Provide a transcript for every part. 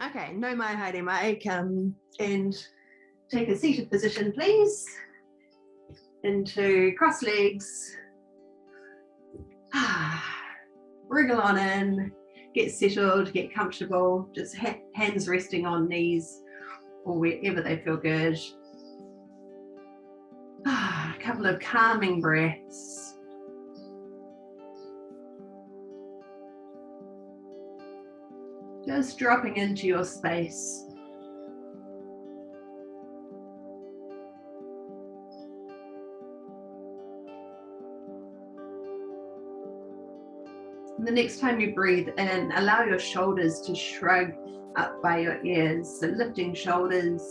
Okay, no mai haere mai, and take a seated position, please. Into cross legs. Wriggle on in, get settled, get comfortable, just hands resting on knees or wherever they feel good. A couple of calming breaths. Just dropping into your space. And the next time you breathe in, allow your shoulders to shrug up by your ears. So lifting shoulders,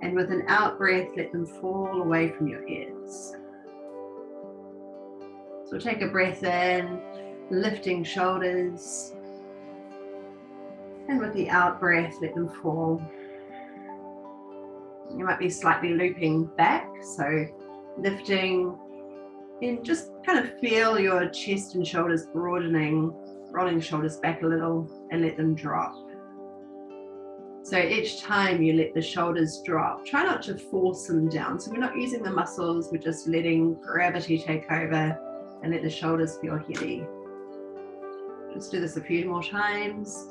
and with an out breath, let them fall away from your ears. So take a breath in, lifting shoulders, and with the out breath, let them fall. You might be slightly looping back, so lifting, and just kind of feel your chest and shoulders broadening, rolling shoulders back a little and let them drop. So each time you let the shoulders drop, try not to force them down. So we're not using the muscles, we're just letting gravity take over and let the shoulders feel heavy. Just do this a few more times.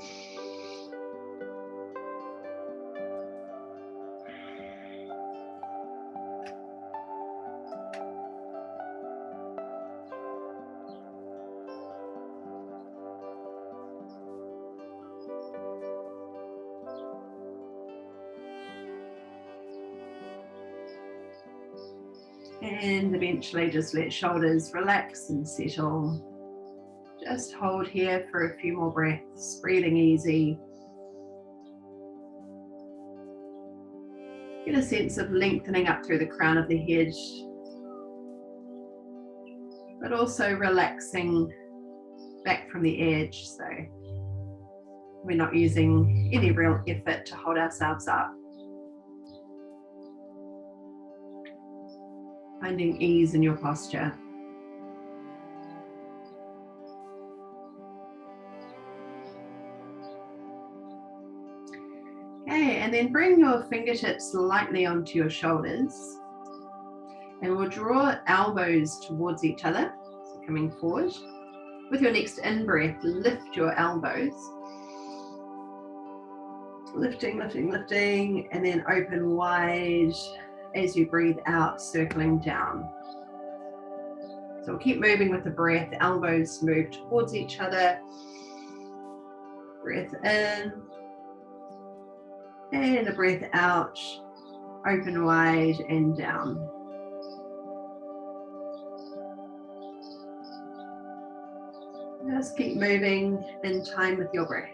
And eventually just let shoulders relax and settle. Just hold here for a few more breaths, breathing easy. Get a sense of lengthening up through the crown of the head, but also relaxing back from the edge. So we're not using any real effort to hold ourselves up. Finding ease in your posture. Okay, and then bring your fingertips lightly onto your shoulders. And we'll draw elbows towards each other, so coming forward. With your next in-breath, lift your elbows. Lifting, lifting, lifting, and then open wide as you breathe out, circling down. So we'll keep moving with the breath. Elbows move towards each other. Breath in. And a breath out. Open wide and down. Just keep moving in time with your breath.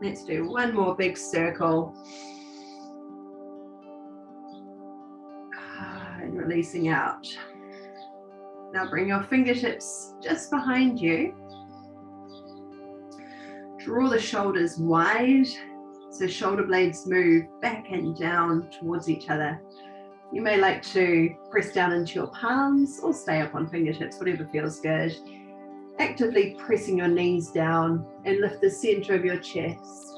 Let's do one more big circle. And releasing out. Now bring your fingertips just behind you. Draw the shoulders wide, so shoulder blades move back and down towards each other. You may like to press down into your palms or stay up on fingertips, whatever feels good. Actively pressing your knees down and lift the center of your chest.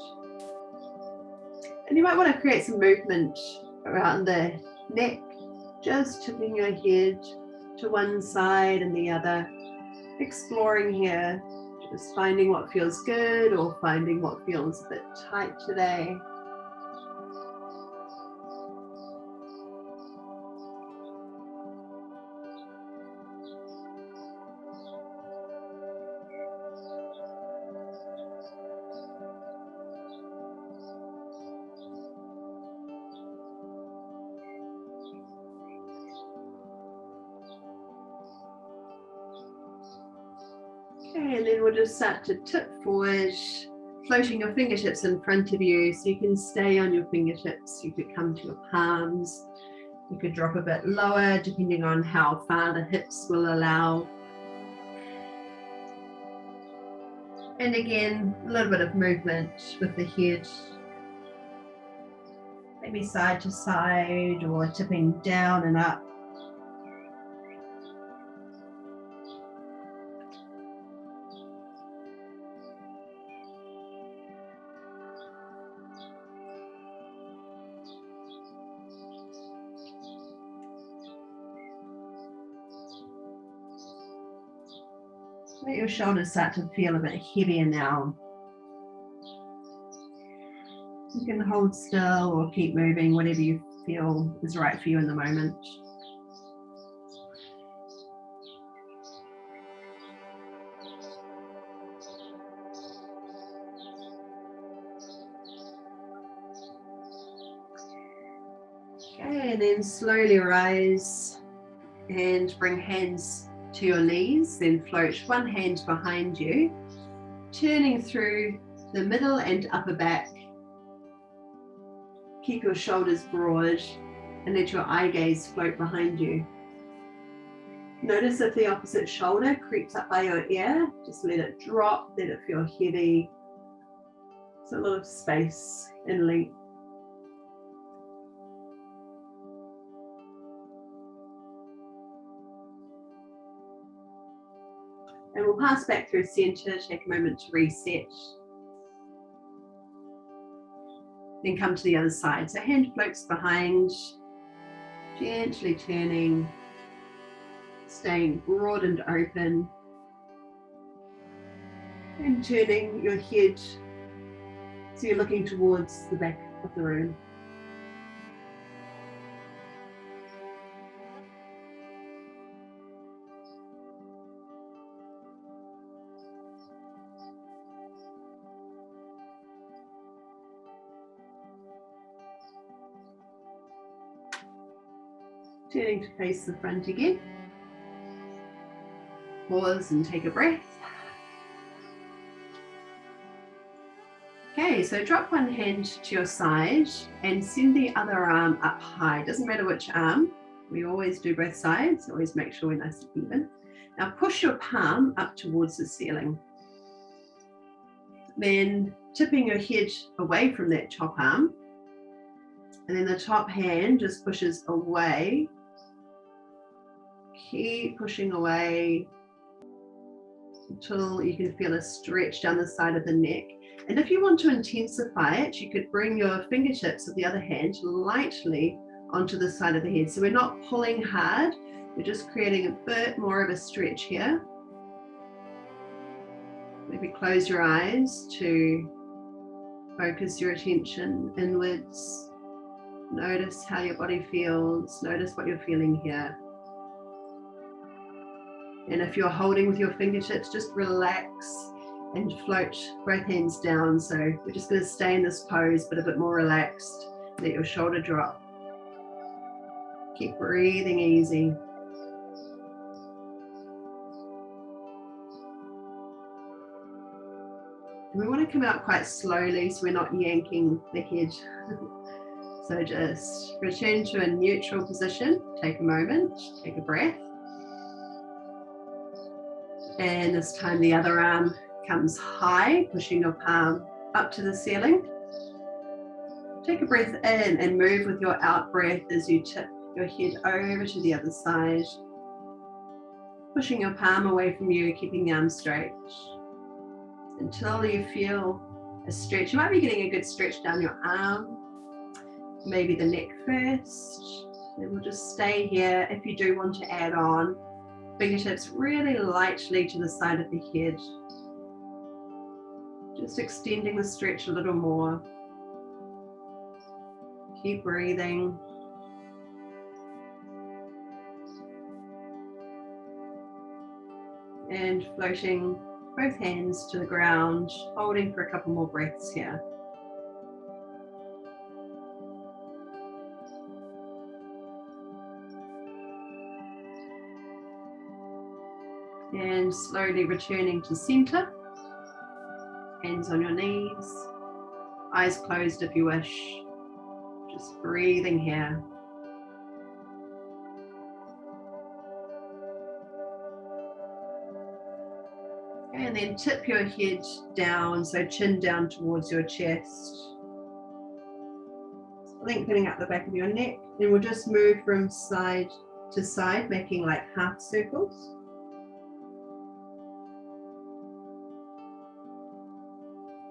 And you might want to create some movement around the neck, just tipping your head to one side and the other, exploring here, just finding what feels good or finding what feels a bit tight today. Okay, and then we'll just start to tip forward, floating your fingertips in front of you so you can stay on your fingertips. You could come to your palms. You could drop a bit lower depending on how far the hips will allow. And again, a little bit of movement with the head. maybe side to side or tipping down and up. Let your shoulders start to feel a bit heavier now. You can hold still or keep moving, whatever you feel is right for you in the moment. Okay, and then slowly rise and bring hands to your knees, then float one hand behind you, turning through the middle and upper back. Keep your shoulders broad and let your eye gaze float behind you. Notice if the opposite shoulder creeps up by your ear, just let it drop, let it feel heavy. It's a lot of space and length. And we'll pass back through center, take a moment to reset. Then come to the other side. So hand floats behind, gently turning, staying broad and open. And turning your head so you're looking towards the back of the room. Turning to face the front again. Pause and take a breath. Okay, so drop one hand to your side and send the other arm up high. Doesn't matter which arm. We always do both sides. Always make sure we're nice and even. Now push your palm up towards the ceiling. Then tipping your head away from that top arm. And then the top hand just pushes away. Keep pushing away until you can feel a stretch down the side of the neck. And if you want to intensify it, you could bring your fingertips of the other hand lightly onto the side of the head. So we're not pulling hard, we're just creating a bit more of a stretch here. Maybe close your eyes to focus your attention inwards. Notice how your body feels, notice what you're feeling here. And if you're holding with your fingertips, just relax and float both hands down. So we're just going to stay in this pose, but a bit more relaxed. Let your shoulder drop. Keep breathing easy. And we want to come out quite slowly so we're not yanking the head. So just return to a neutral position. Take a moment, take a breath. And this time the other arm comes high, pushing your palm up to the ceiling. Take a breath in and move with your out breath as you tip your head over to the other side. Pushing your palm away from you, keeping the arm straight. Until you feel a stretch. You might be getting a good stretch down your arm. Maybe the neck first. Then we'll just stay here. If you do want to add on, fingertips really lightly to the side of the head. Just extending the stretch a little more. Keep breathing. And floating both hands to the ground, holding for a couple more breaths here. And slowly returning to center. Hands on your knees. Eyes closed if you wish. Just breathing here. And then tip your head down, so chin down towards your chest. lengthening up the back of your neck, and we'll just move from side to side, making like half circles.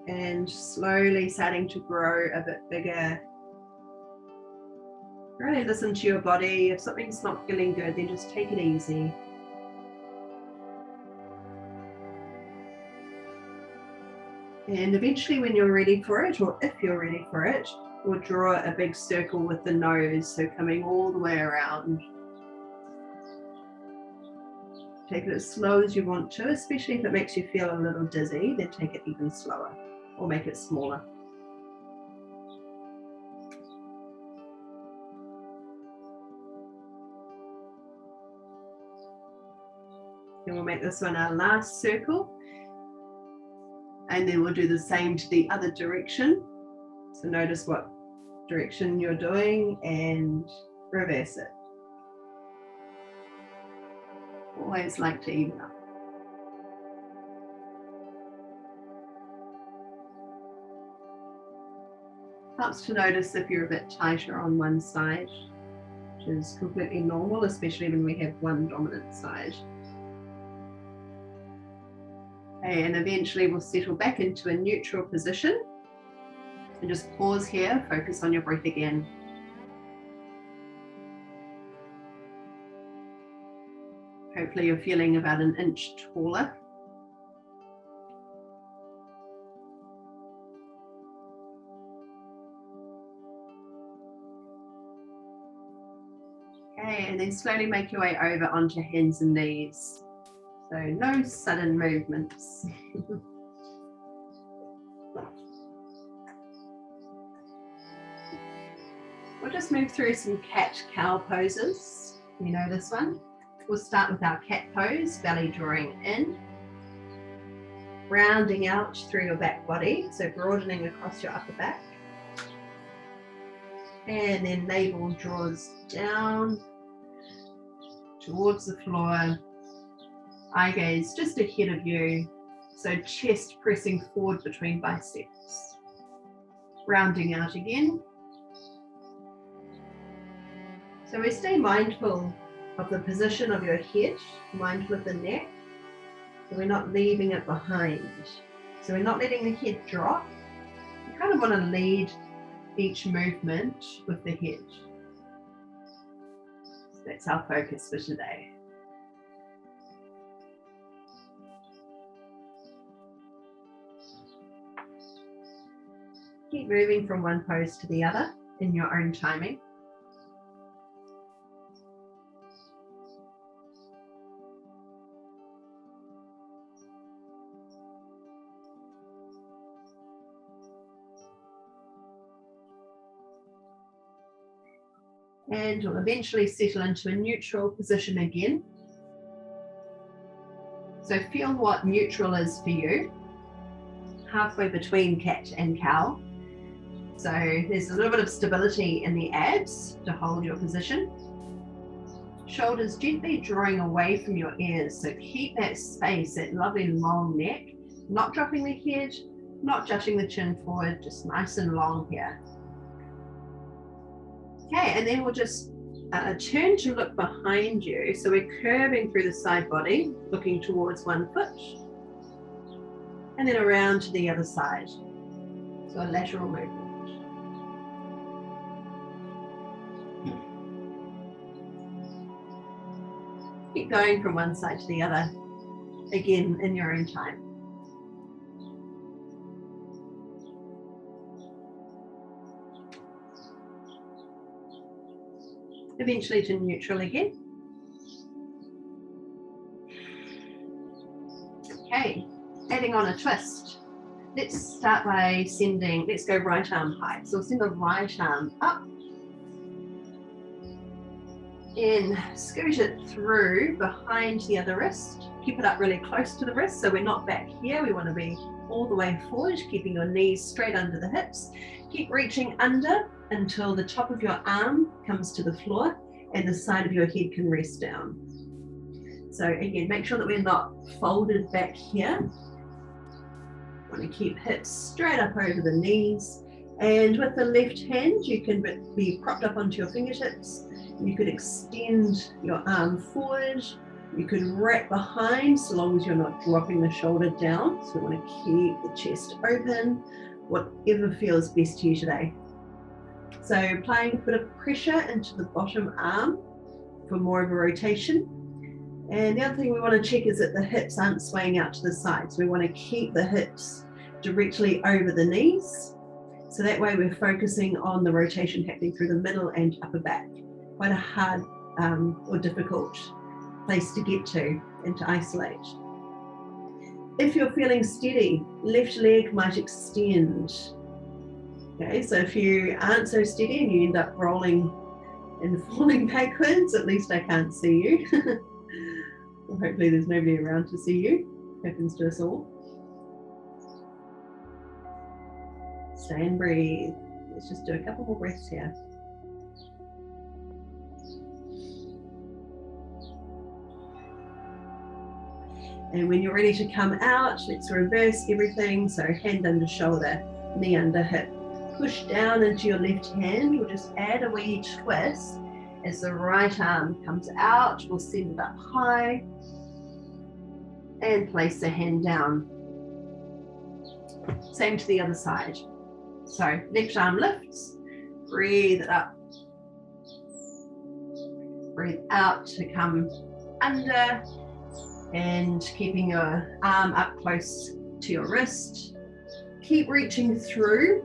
And slowly starting to grow a bit bigger. Really listen to your body. If something's not feeling good, then just take it easy. And eventually when you're ready for it, or if you're ready for it, we'll draw a big circle with the nose, so coming all the way around. Take it as slow as you want to, especially if it makes you feel a little dizzy, then take it even slower, or make it smaller. And we'll make this one our last circle. And then we'll do the same to the other direction. So notice what direction you're doing and reverse it. Always like to even up. Helps to notice if you're a bit tighter on one side, which is completely normal, especially when we have one dominant side. And eventually we'll settle back into a neutral position and just pause here, focus on your breath again. Hopefully you're feeling about an inch taller. Okay, and then slowly make your way over onto hands and knees. So no sudden movements. We'll just move through some cat-cow poses. You know this one. We'll start with our cat pose, belly drawing in, rounding out through your back body, so broadening across your upper back. And then navel draws down towards the floor. Eye gaze just ahead of you, so chest pressing forward between biceps. Rounding out again. So we stay mindful of the position of your head, mindful of the neck, so we're not leaving it behind. So we're not letting the head drop. You kind of want to lead each movement with the head. So that's our focus for today. Keep moving from one pose to the other in your own timing. And we'll eventually settle into a neutral position again. So feel what neutral is for you, halfway between cat and cow. So there's a little bit of stability in the abs to hold your position. Shoulders gently drawing away from your ears, so keep that space, that lovely long neck, not dropping the head, not jutting the chin forward, just nice and long here. Okay, and then we'll just turn to look behind you. So we're curving through the side body, looking towards one foot, and then around to the other side. So a lateral movement. Keep going from one side to the other, again in your own time. Eventually to neutral again. Okay, adding on a twist. Let's start by let's go right arm high. So we'll send the right arm up. And scoot it through behind the other wrist. Keep it up really close to the wrist, so we're not back here. We want to be all the way forward, keeping your knees straight under the hips. Keep reaching under until the top of your arm comes to the floor and the side of your head can rest down. So again, make sure that we're not folded back here. Want to keep hips straight up over the knees And with the left hand, you can be propped up onto your fingertips. You could extend your arm forward. You could wrap behind, so long as you're not dropping the shoulder down. So we want to keep the chest open, whatever feels best to you today. So applying a bit of pressure into the bottom arm for more of a rotation. And the other thing we want to check is that the hips aren't swaying out to the side. So we want to keep the hips directly over the knees. So that way we're focusing on the rotation happening through the middle and upper back. Quite a hard or difficult place to get to and to isolate. If you're feeling steady, left leg might extend. Okay, so if you aren't so steady and you end up rolling and falling backwards, at least I can't see you. Well, hopefully there's nobody around to see you. Happens to us all. Stay and breathe. Let's just do a couple more breaths here. And when you're ready to come out, let's reverse everything. So hand under shoulder, knee under hip. Push down into your left hand. We'll just add a wee twist as the right arm comes out. We'll send it up high and place the hand down. Same to the other side. So left arm lifts, breathe it up. Breathe out to come under and keeping your arm up close to your wrist. Keep reaching through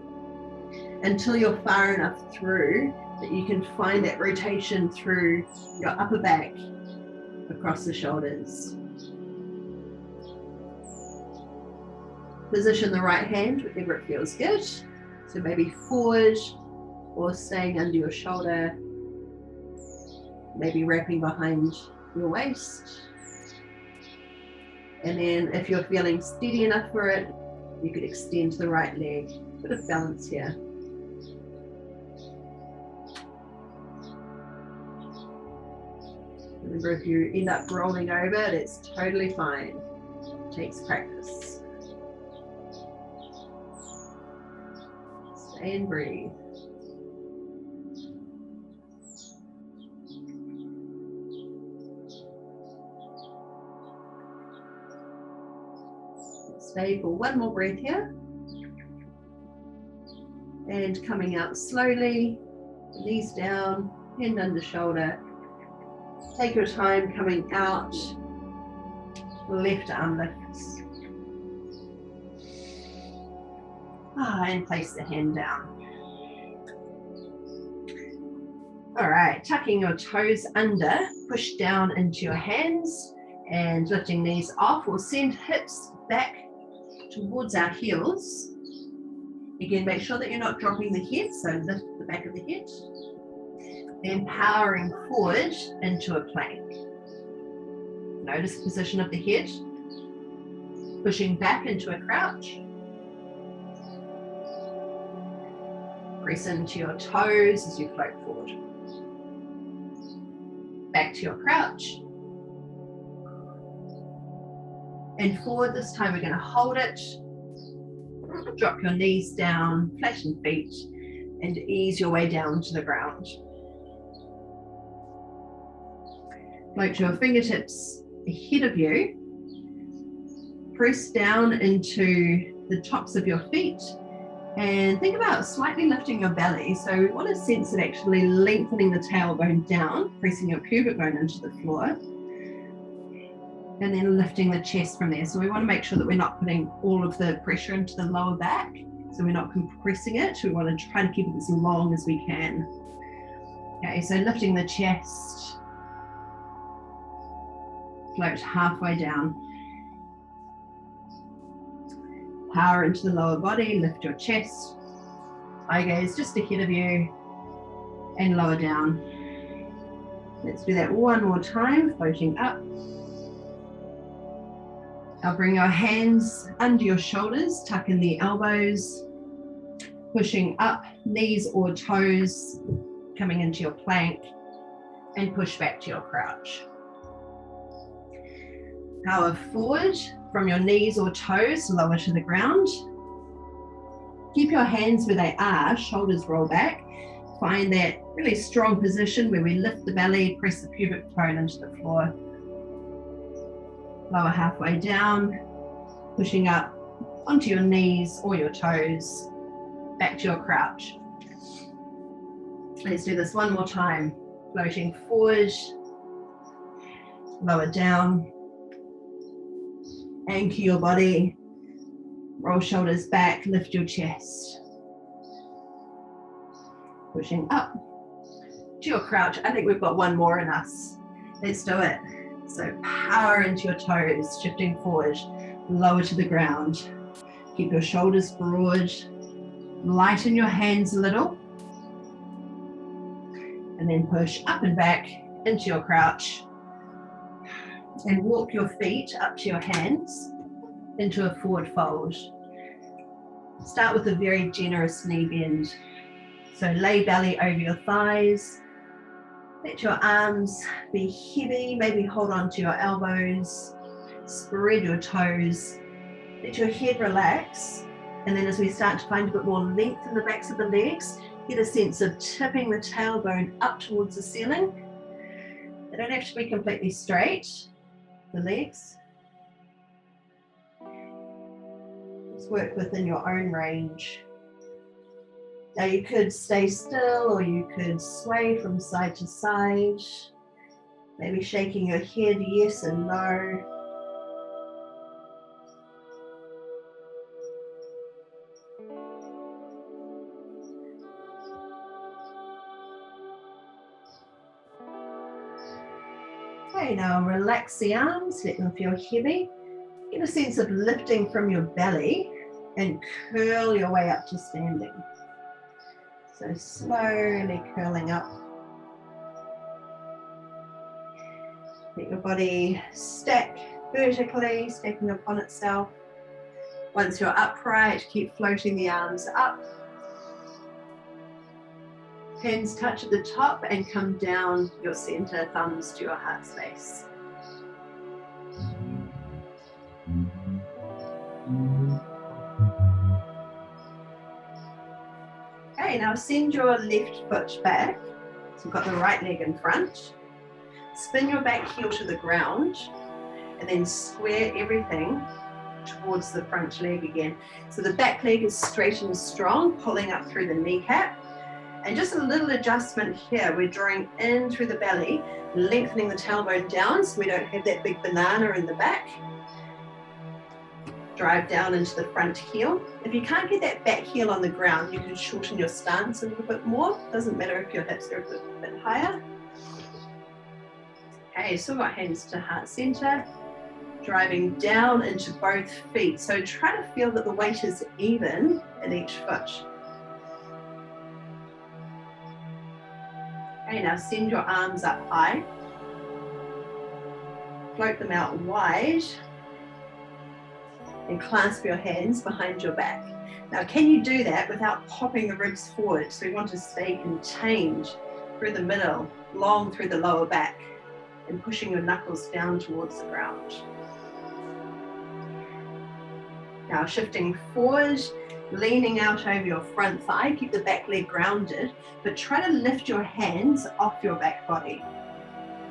until you're far enough through that you can find that rotation through your upper back across the shoulders. Position the right hand wherever it feels good. So maybe forward or staying under your shoulder, maybe wrapping behind your waist. And then if you're feeling steady enough for it, you could extend the right leg. Bit of balance here. Remember, if you end up rolling over, that's totally fine. It takes practice. Stay and breathe. Stay for one more breath here. And coming out slowly, knees down, hand under shoulder. Take your time coming out, left arm lifts. And place the hand down. All right, tucking your toes under, push down into your hands and lifting knees off. We'll send hips back towards our heels. Again, make sure that you're not dropping the head, so lift the back of the head. Then powering forward into a plank. Notice the position of the head. Pushing back into a crouch. Press into your toes as you float forward. Back to your crouch. And forward, this time we're going to hold it. Drop your knees down, flatten feet, and ease your way down to the ground. Float your fingertips ahead of you. Press down into the tops of your feet and think about slightly lifting your belly. So we want to sense it actually lengthening the tailbone down, pressing your pubic bone into the floor, and then lifting the chest from there. So we want to make sure that we're not putting all of the pressure into the lower back. So we're not compressing it. We want to try to keep it as long as we can. Okay, so lifting the chest. Float halfway down. Power into the lower body, lift your chest. Eye gaze just ahead of you and lower down. Let's do that one more time, floating up. Now bring your hands under your shoulders, tuck in the elbows, pushing up, knees or toes, coming into your plank, and push back to your crouch. Power forward from your knees or toes, lower to the ground. Keep your hands where they are, shoulders roll back. Find that really strong position where we lift the belly, press the pubic bone into the floor. Lower halfway down, pushing up onto your knees or your toes, back to your crouch. Let's do this one more time. Floating forward, lower down, anchor your body, roll shoulders back, lift your chest. Pushing up to your crouch. I think we've got one more in us. Let's do it. So power into your toes, shifting forward, lower to the ground. Keep your shoulders broad, lighten your hands a little, and then push up and back into your crouch. And walk your feet up to your hands into a forward fold. Start with a very generous knee bend. So lay belly over your thighs. Let your arms be heavy, maybe hold on to your elbows. Spread your toes. Let your head relax. And then as we start to find a bit more length in the backs of the legs, get a sense of tipping the tailbone up towards the ceiling. They don't have to be completely straight, the legs. Just work within your own range. Now you could stay still or you could sway from side to side, maybe shaking your head yes and no. Okay, now relax the arms, let them feel heavy. Get a sense of lifting from your belly and curl your way up to standing. So slowly curling up. Let your body stack vertically, stacking upon itself. Once you're upright, keep floating the arms up. Hands touch at the top and come down your center, thumbs to your heart space. Okay, now send your left foot back. So you've got the right leg in front. Spin your back heel to the ground and then square everything towards the front leg again. So the back leg is straight and strong, pulling up through the kneecap. And just a little adjustment here, we're drawing in through the belly, lengthening the tailbone down so we don't have that big banana in the back. Drive down into the front heel. If you can't get that back heel on the ground, you can shorten your stance a little bit more. Doesn't matter if your hips are a bit higher. Okay, so got hands to heart center, driving down into both feet. So try to feel that the weight is even in each foot. Okay, now send your arms up high. Float them out wide. And clasp your hands behind your back. Now, can you do that without popping the ribs forward? So we want to stay contained through the middle, long through the lower back, and pushing your knuckles down towards the ground. Now shifting forward, leaning out over your front thigh, keep the back leg grounded, but try to lift your hands off your back body.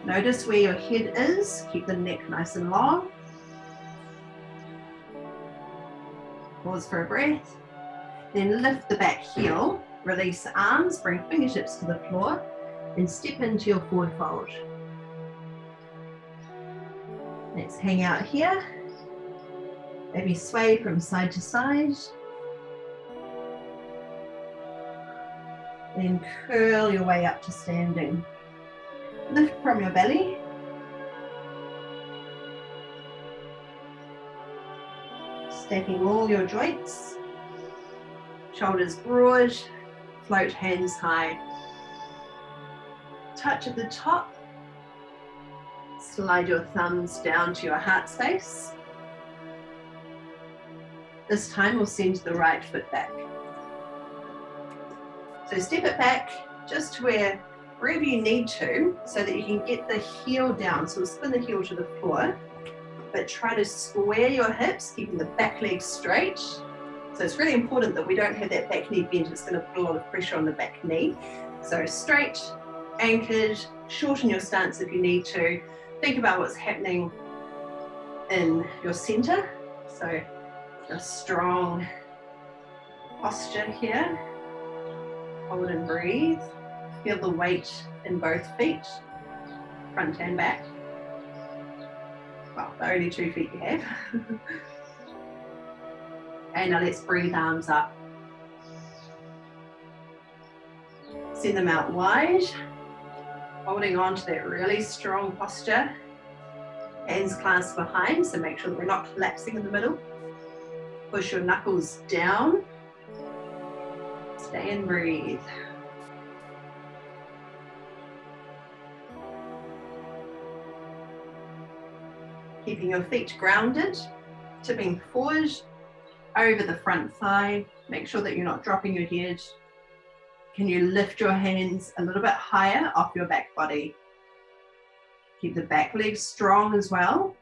Notice where your head is, keep the neck nice and long. Pause for a breath. Then lift the back heel, release the arms, bring fingertips to the floor, and step into your forward fold. Let's hang out here. Maybe sway from side to side. Then curl your way up to standing. Lift from your belly. Stacking all your joints. Shoulders broad, float hands high. Touch at the top. Slide your thumbs down to your heart space. This time we'll send the right foot back. So step it back just to wherever you need to so that you can get the heel down. So we'll spin the heel to the floor, but try to square your hips, keeping the back leg straight. So it's really important that we don't have that back knee bent. It's going to put a lot of pressure on the back knee. So straight, anchored, shorten your stance if you need to. Think about what's happening in your center. So a strong posture here. Hold and breathe. Feel the weight in both feet, front and back. Well, the only 2 feet you have. And now let's breathe, arms up. Send them out wide, holding on to that really strong posture. Hands clasped behind, so make sure that we're not collapsing in the middle. Push your knuckles down. Stay and breathe. Keeping your feet grounded, tipping forward over the front thigh. Make sure that you're not dropping your head. Can you lift your hands a little bit higher off your back body? Keep the back leg strong as well.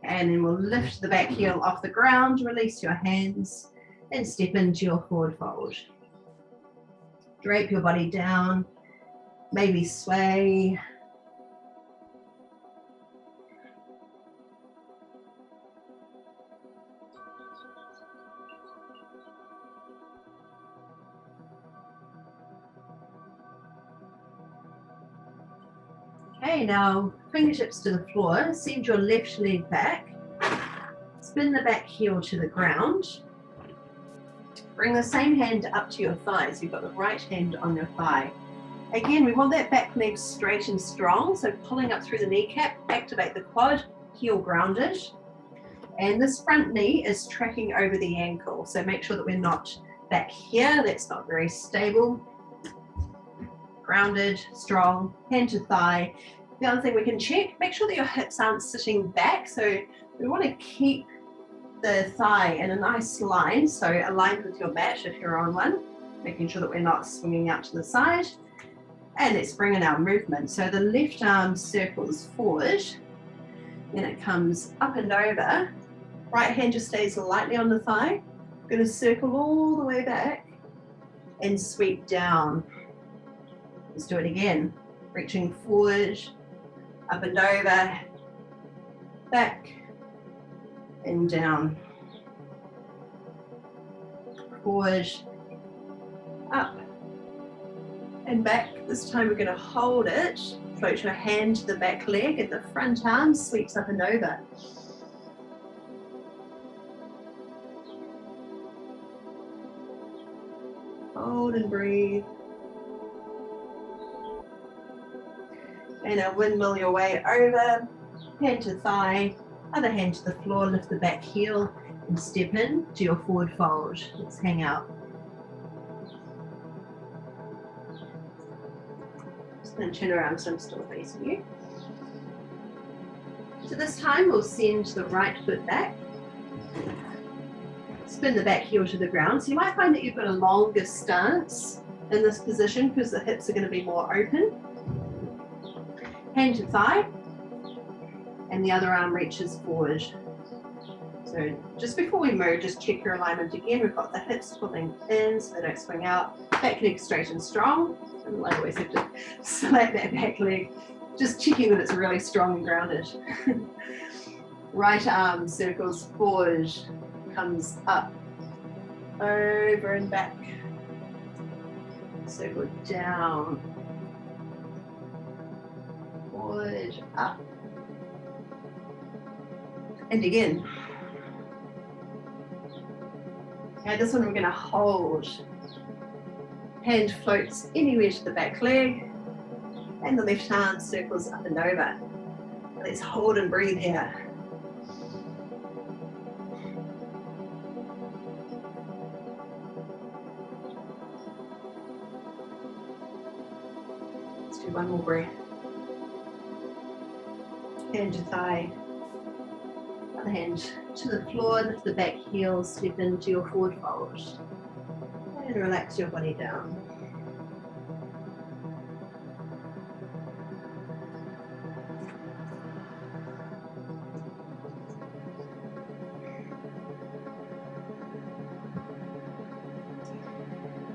And then we'll lift the back heel off the ground, release your hands, and step into your forward fold. Drape your body down, maybe sway. Okay, now fingertips to the floor, send your left leg back, spin the back heel to the ground, bring the same hand up to your thighs. You've got the right hand on your thigh. Again, we want that back leg straight and strong, so pulling up through the kneecap, activate the quad, heel grounded, and this front knee is tracking over the ankle, so make sure that we're not back here. That's not very stable. Grounded, strong, hand to thigh. The other thing we can check, make sure that your hips aren't sitting back. So we want to keep the thigh in a nice line, so aligned with your mat if you're on one, making sure that we're not swinging out to the side. And let's bring in our movement. So the left arm circles forward, then it comes up and over. Right hand just stays lightly on the thigh. I'm going to circle all the way back and sweep down. Let's do it again. Reaching forward, up and over, back and down. Forward, up and back. This time we're going to hold it. Float your hand to the back leg and the front arm sweeps up and over. Hold and breathe. And now windmill your way over, hand to thigh, other hand to the floor, lift the back heel and step in to your forward fold. Let's hang out. Just going to turn around so I'm still facing you. So this time we'll send the right foot back, spin the back heel to the ground. So you might find that you've got a longer stance in this position because the hips are going to be more open. Hand to thigh, and the other arm reaches forward. So just before we move, just check your alignment again. We've got the hips pulling in so they don't swing out. Back leg straight and strong. And I always have to slap that back leg, just checking that it's really strong and grounded. Right arm circles forward, comes up, over and back. Circle down. Forward, up, and again. Okay, this one we're going to hold. Hand floats anywhere to the back leg, and the left arm circles up and over. Let's hold and breathe here. Let's do one more breath. Hand to thigh, other hand to the floor, lift the back heel, step into your forward fold, and relax your body down.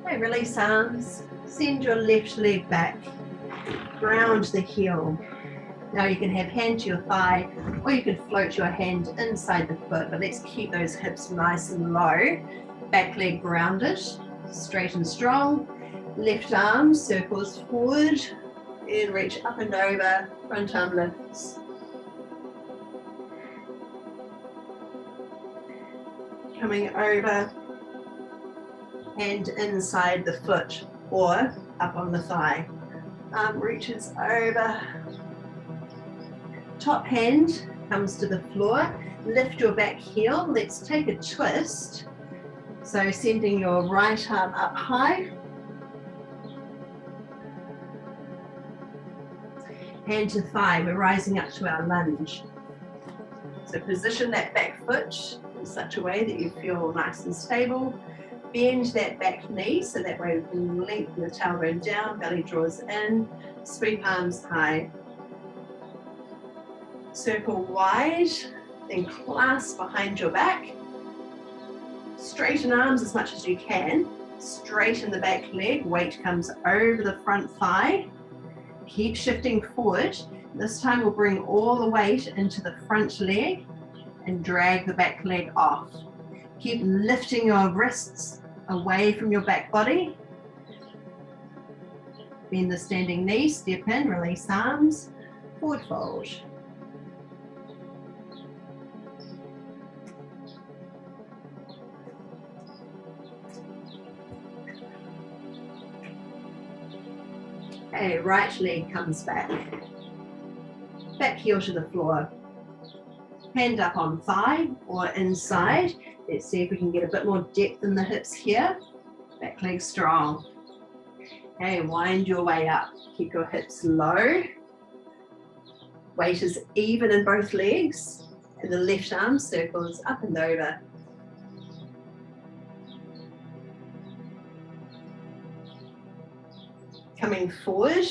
Okay, release arms, send your left leg back, ground the heel. Now you can have hand to your thigh, or you can float your hand inside the foot, but let's keep those hips nice and low. Back leg grounded, straight and strong. Left arm circles forward and reach up and over, front arm lifts. Coming over, hand inside the foot or up on the thigh. Arm reaches over. Top hand comes to the floor. Lift your back heel. Let's take a twist. So sending your right arm up high. Hand to thigh. We're rising up to our lunge. So position that back foot in such a way that you feel nice and stable. Bend that back knee so that way we can lengthen the tailbone down, belly draws in, sweep arms high. Circle wide, then clasp behind your back. Straighten arms as much as you can. Straighten the back leg, weight comes over the front thigh. Keep shifting forward. This time we'll bring all the weight into the front leg and drag the back leg off. Keep lifting your wrists away from your back body. Bend the standing knee, step in, release arms, forward fold. Okay, right leg comes back. Back heel to the floor. Hand up on thigh or inside. Let's see if we can get a bit more depth in the hips here. Back leg strong. Okay, wind your way up. Keep your hips low. Weight is even in both legs. And the left arm circles up and over. Coming forward.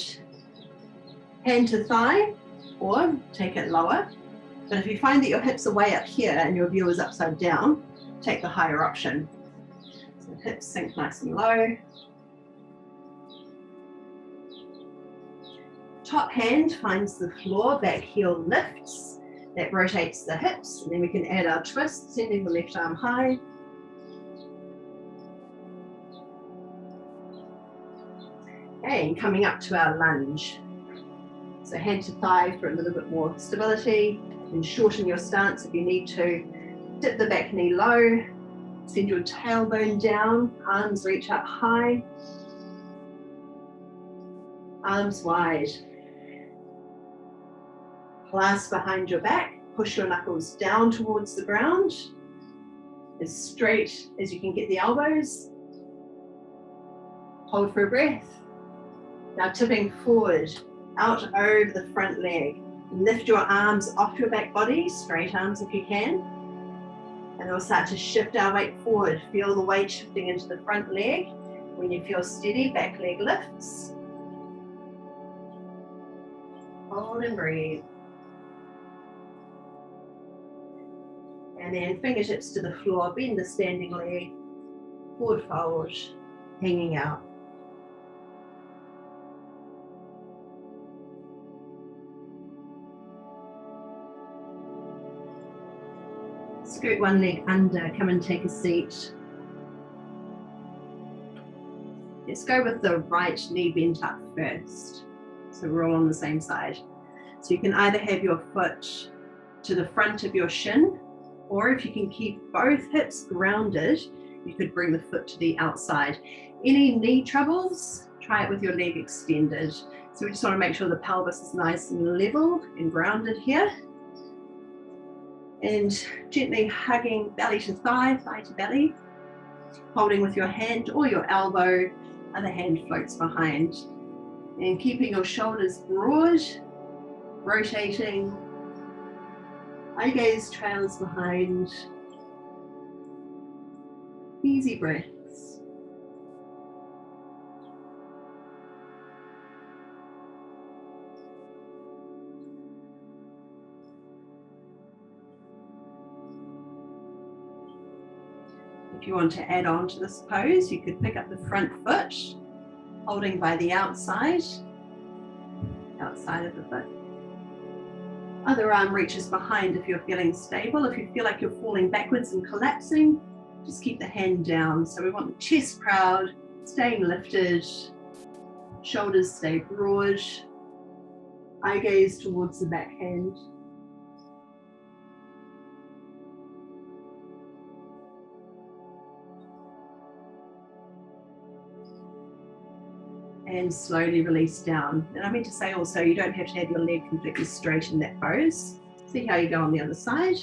Hand to thigh or take it lower. But if you find that your hips are way up here and your view is upside down, take the higher option. So hips sink nice and low. Top hand finds the floor, back heel lifts. That rotates the hips, and then we can add our twist, sending the left arm high. Okay, and coming up to our lunge. So hand to thigh for a little bit more stability, and shorten your stance if you need to. Dip the back knee low, send your tailbone down, arms reach up high, arms wide. Clasp behind your back, push your knuckles down towards the ground, as straight as you can get the elbows. Hold for a breath. Now tipping forward, out over the front leg. Lift your arms off your back body, straight arms if you can. And we'll start to shift our weight forward. Feel the weight shifting into the front leg. When you feel steady, back leg lifts. Hold and breathe. And then fingertips to the floor, bend the standing leg, forward fold, hanging out. Scoot one leg under, come and take a seat. Let's go with the right knee bent up first. So we're all on the same side. So you can either have your foot to the front of your shin, or if you can keep both hips grounded, you could bring the foot to the outside. Any knee troubles, try it with your leg extended. So we just want to make sure the pelvis is nice and level and grounded here. And gently hugging belly to thigh, thigh to belly. Holding with your hand or your elbow, other hand floats behind. And keeping your shoulders broad, rotating. Eye gaze trails behind. Easy breaths. If you want to add on to this pose, you could pick up the front foot, holding by the outside of the foot. Other arm reaches behind if you're feeling stable. If you feel like you're falling backwards and collapsing, just keep the hand down. So we want the chest proud, staying lifted, shoulders stay broad, eye gaze towards the back hand. And slowly release down. And I meant to say also, you don't have to have your leg completely straight in that pose. See how you go on the other side.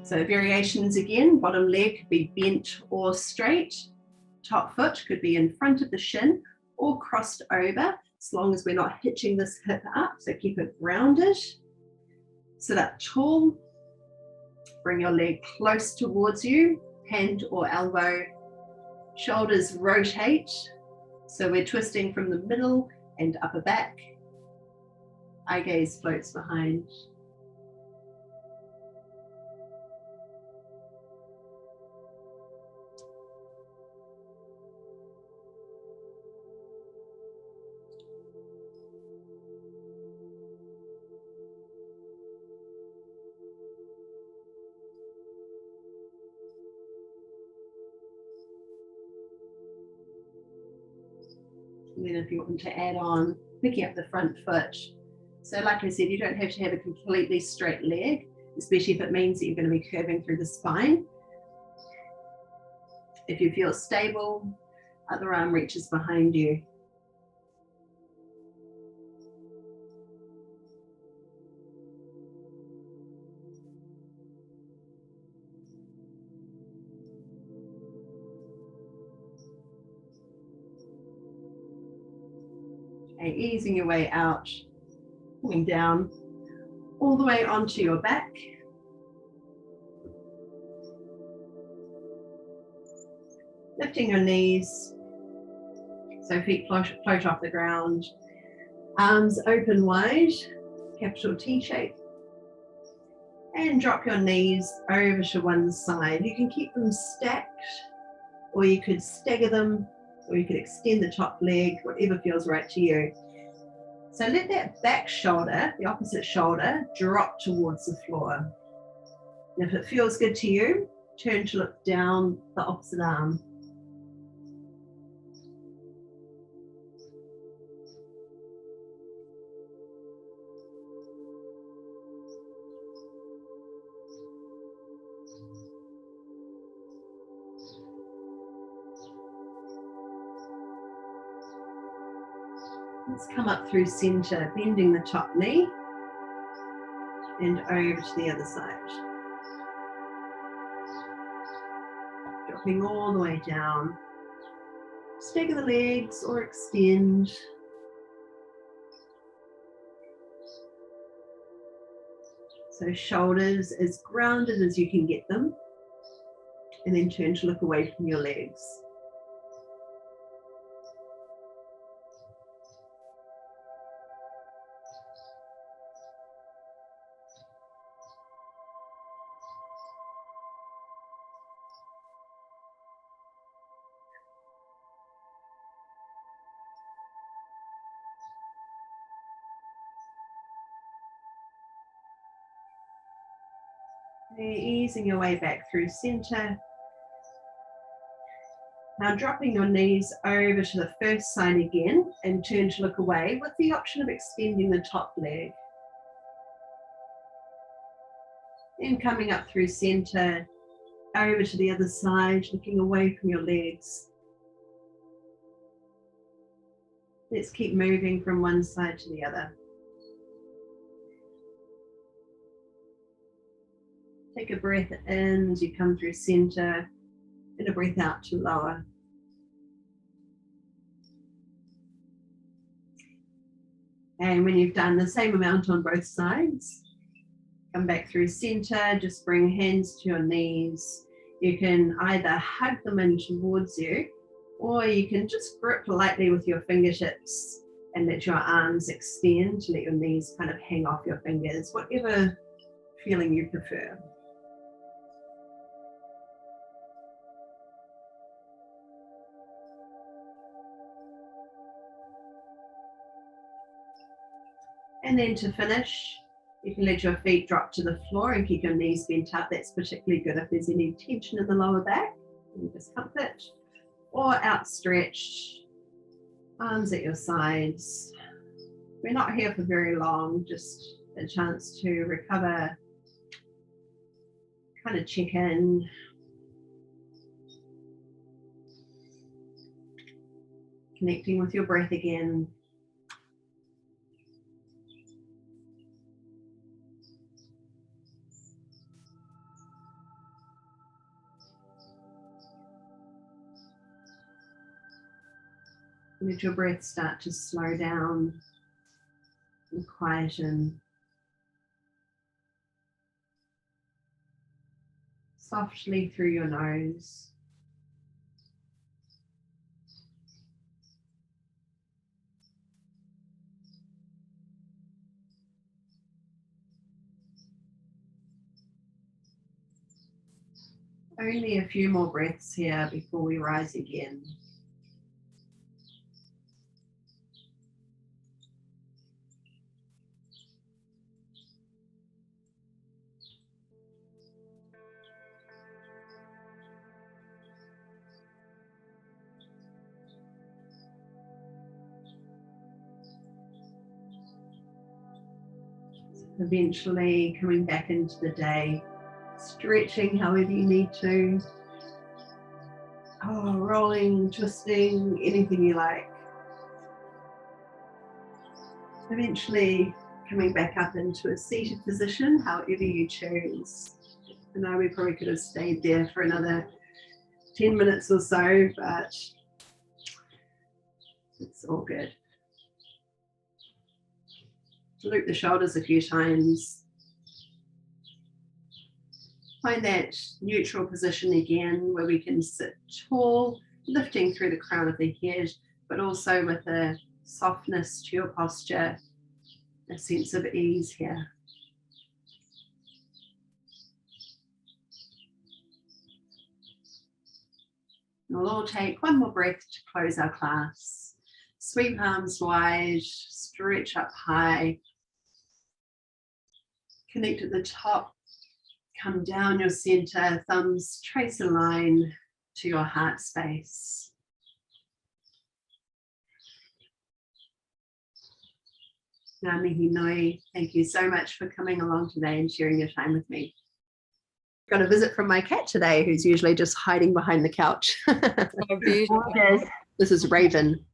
So variations again, bottom leg could be bent or straight. Top foot could be in front of the shin or crossed over, as long as we're not hitching this hip up. So keep it grounded. Sit up tall. Bring your leg close towards you, hand or elbow. Shoulders rotate, so we're twisting from the middle and upper back. Eye gaze floats behind. And then if you want to add on, picking up the front foot. So like I said, you don't have to have a completely straight leg, especially if it means that you're going to be curving through the spine. If you feel stable, other arm reaches behind you. Okay, easing your way out, coming down all the way onto your back. Lifting your knees, so feet float off the ground. Arms open wide, capital T shape. And drop your knees over to one side. You can keep them stacked, or you could stagger them, or you could extend the top leg, whatever feels right to you. So let that back shoulder, the opposite shoulder, drop towards the floor. And if it feels good to you, turn to look down the opposite arm. Let's come up through center, bending the top knee and over to the other side. Dropping all the way down. Stagger the legs or extend. So shoulders as grounded as you can get them. And then turn to look away from your legs. Easing your way back through center. Now dropping your knees over to the first side again and turn to look away with the option of extending the top leg. Then coming up through center, over to the other side, looking away from your legs. Let's keep moving from one side to the other. Take a breath in as you come through center and a breath out to lower. And when you've done the same amount on both sides, come back through center, just bring hands to your knees. You can either hug them in towards you, or you can just grip lightly with your fingertips and let your arms extend to let your knees kind of hang off your fingers, whatever feeling you prefer. And then to finish, you can let your feet drop to the floor and keep your knees bent up. That's particularly good if there's any tension in the lower back and discomfort. Or outstretched, arms at your sides. We're not here for very long, just a chance to recover, kind of check in. Connecting with your breath again. Let your breath start to slow down and quieten. Softly through your nose. Only a few more breaths here before we rise again. Eventually coming back into the day, stretching however you need to. Oh, rolling, twisting, anything you like. Eventually coming back up into a seated position, however you choose. I know we probably could have stayed there for another 10 minutes or so, but it's all good. Loop the shoulders a few times. Find that neutral position again where we can sit tall, lifting through the crown of the head, but also with a softness to your posture, a sense of ease here. And we'll all take one more breath to close our class. Sweep arms wide, stretch up high. Connect at the top, come down your center, thumbs trace a line to your heart space. Ngā mihi nui, thank you so much for coming along today and sharing your time with me. Got a visit from my cat today, who's usually just hiding behind the couch. So beautiful. This is Raven.